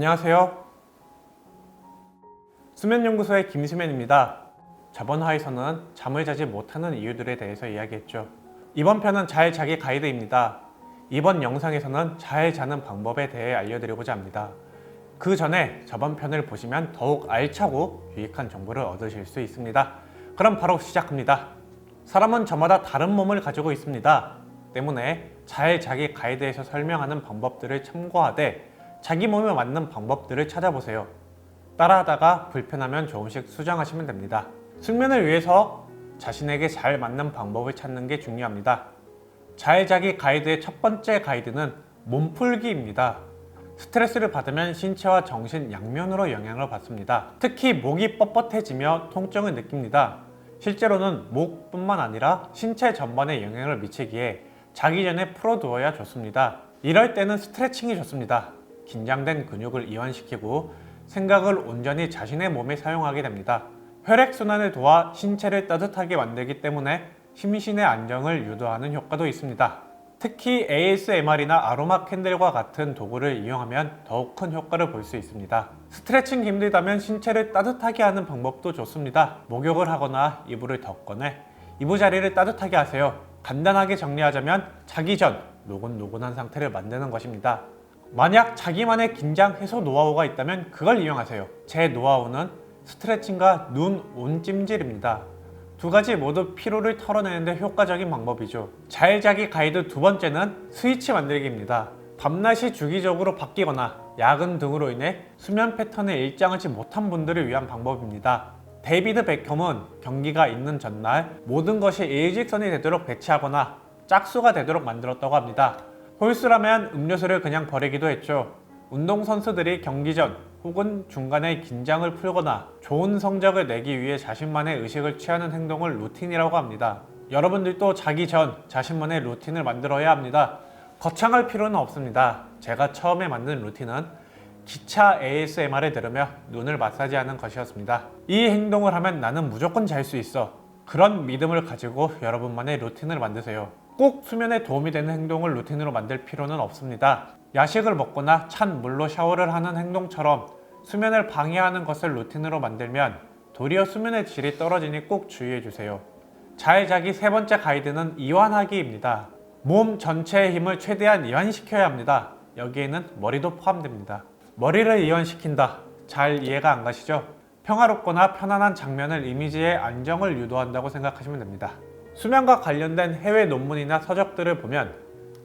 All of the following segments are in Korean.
안녕하세요. 수면연구소의 김수면입니다. 저번 화에서는 잠을 자지 못하는 이유들에 대해서 이야기했죠. 이번 편은 잘 자기 가이드입니다. 이번 영상에서는 잘 자는 방법에 대해 알려드리고자 합니다. 그 전에 저번 편을 보시면 더욱 알차고 유익한 정보를 얻으실 수 있습니다. 그럼 바로 시작합니다. 사람은 저마다 다른 몸을 가지고 있습니다. 때문에 잘 자기 가이드에서 설명하는 방법들을 참고하되 자기 몸에 맞는 방법들을 찾아보세요. 따라하다가 불편하면 조금씩 수정하시면 됩니다. 숙면을 위해서 자신에게 잘 맞는 방법을 찾는 게 중요합니다. 잘 자기 가이드의 첫 번째 가이드는 몸풀기입니다. 스트레스를 받으면 신체와 정신 양면으로 영향을 받습니다. 특히 목이 뻣뻣해지며 통증을 느낍니다. 실제로는 목뿐만 아니라 신체 전반에 영향을 미치기에 자기 전에 풀어두어야 좋습니다. 이럴 때는 스트레칭이 좋습니다. 긴장된 근육을 이완시키고 생각을 온전히 자신의 몸에 사용하게 됩니다. 혈액순환을 도와 신체를 따뜻하게 만들기 때문에 심신의 안정을 유도하는 효과도 있습니다. 특히 ASMR이나 아로마 캔들과 같은 도구를 이용하면 더욱 큰 효과를 볼 수 있습니다. 스트레칭이 힘들다면 신체를 따뜻하게 하는 방법도 좋습니다. 목욕을 하거나 이불을 덮거나 이부자리를 따뜻하게 하세요. 간단하게 정리하자면 자기 전 노곤노곤한 상태를 만드는 것입니다. 만약 자기만의 긴장 해소 노하우가 있다면 그걸 이용하세요. 제 노하우는 스트레칭과 눈 온찜질입니다. 두 가지 모두 피로를 털어내는데 효과적인 방법이죠. 잘 자기 가이드 두 번째는 스위치 만들기입니다. 밤낮이 주기적으로 바뀌거나 야근 등으로 인해 수면 패턴을 일정하지 못한 분들을 위한 방법입니다. 데이비드 베컴은 경기가 있는 전날 모든 것이 일직선이 되도록 배치하거나 짝수가 되도록 만들었다고 합니다. 홀수라면 음료수를 그냥 버리기도 했죠. 운동선수들이 경기 전 혹은 중간에 긴장을 풀거나 좋은 성적을 내기 위해 자신만의 의식을 취하는 행동을 루틴이라고 합니다. 여러분들도 자기 전 자신만의 루틴을 만들어야 합니다. 거창할 필요는 없습니다. 제가 처음에 만든 루틴은 기차 ASMR을 들으며 눈을 마사지하는 것이었습니다. 이 행동을 하면 나는 무조건 잘 수 있어. 그런 믿음을 가지고 여러분만의 루틴을 만드세요. 꼭 수면에 도움이 되는 행동을 루틴으로 만들 필요는 없습니다. 야식을 먹거나 찬 물로 샤워를 하는 행동처럼 수면을 방해하는 것을 루틴으로 만들면 도리어 수면의 질이 떨어지니 꼭 주의해주세요. 잘 자기 세 번째 가이드는 이완하기입니다. 몸 전체의 힘을 최대한 이완시켜야 합니다. 여기에는 머리도 포함됩니다. 머리를 이완시킨다. 잘 이해가 안 가시죠? 평화롭거나 편안한 장면을 이미지의 안정을 유도한다고 생각하시면 됩니다. 수면과 관련된 해외 논문이나 서적들을 보면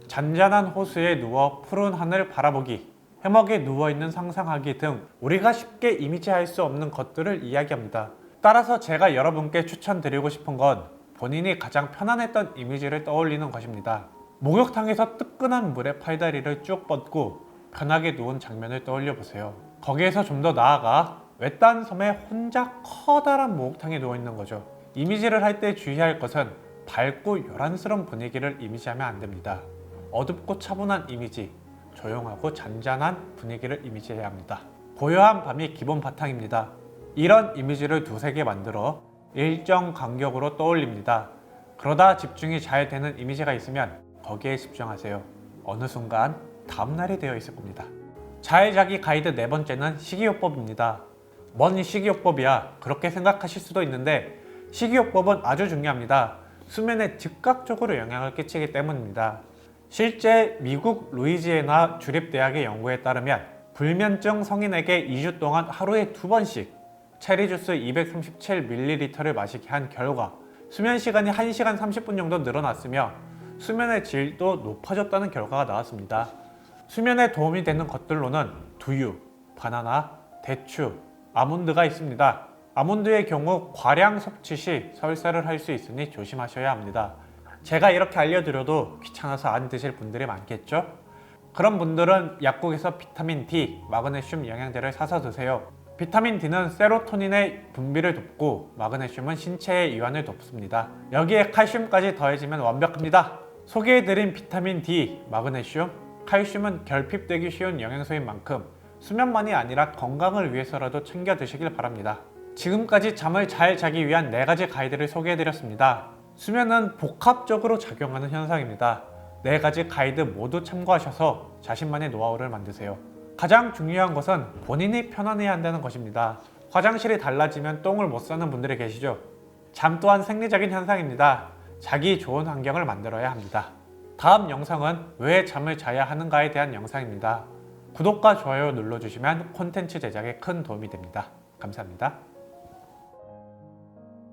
잔잔한 호수에 누워 푸른 하늘 바라보기, 해먹에 누워있는 상상하기 등 우리가 쉽게 이미지할 수 없는 것들을 이야기합니다. 따라서 제가 여러분께 추천드리고 싶은 건 본인이 가장 편안했던 이미지를 떠올리는 것입니다. 목욕탕에서 뜨끈한 물에 팔다리를 쭉 뻗고 편하게 누운 장면을 떠올려 보세요. 거기에서 좀 더 나아가 외딴 섬에 혼자 커다란 목욕탕에 누워있는 거죠. 이미지를 할 때 주의할 것은 밝고 요란스러운 분위기를 이미지하면 안 됩니다. 어둡고 차분한 이미지, 조용하고 잔잔한 분위기를 이미지해야 합니다. 고요한 밤이 기본 바탕입니다. 이런 이미지를 두세 개 만들어 일정 간격으로 떠올립니다. 그러다 집중이 잘 되는 이미지가 있으면 거기에 집중하세요. 어느 순간 다음날이 되어 있을 겁니다. 잘 자기 가이드 네 번째는 식이요법입니다. 뭔 식이요법이야? 그렇게 생각하실 수도 있는데 식이요법은 아주 중요합니다. 수면에 즉각적으로 영향을 끼치기 때문입니다. 실제 미국 루이지애나 주립대학의 연구에 따르면 불면증 성인에게 2주 동안 하루에 2번씩 체리주스 237ml를 마시게 한 결과 수면 시간이 1시간 30분 정도 늘어났으며 수면의 질도 높아졌다는 결과가 나왔습니다. 수면에 도움이 되는 것들로는 두유, 바나나, 대추, 아몬드가 있습니다. 아몬드의 경우 과량 섭취 시 설사를 할 수 있으니 조심하셔야 합니다. 제가 이렇게 알려드려도 귀찮아서 안 드실 분들이 많겠죠? 그런 분들은 약국에서 비타민 D, 마그네슘 영양제를 사서 드세요. 비타민 D는 세로토닌의 분비를 돕고 마그네슘은 신체의 이완을 돕습니다. 여기에 칼슘까지 더해지면 완벽합니다. 소개해드린 비타민 D, 마그네슘, 칼슘은 결핍되기 쉬운 영양소인 만큼 수면만이 아니라 건강을 위해서라도 챙겨 드시길 바랍니다. 지금까지 잠을 잘 자기 위한 4가지 가이드를 소개해드렸습니다. 수면은 복합적으로 작용하는 현상입니다. 4가지 가이드 모두 참고하셔서 자신만의 노하우를 만드세요. 가장 중요한 것은 본인이 편안해야 한다는 것입니다. 화장실이 달라지면 똥을 못 싸는 분들이 계시죠? 잠 또한 생리적인 현상입니다. 자기 좋은 환경을 만들어야 합니다. 다음 영상은 왜 잠을 자야 하는가에 대한 영상입니다. 구독과 좋아요 눌러주시면 콘텐츠 제작에 큰 도움이 됩니다. 감사합니다.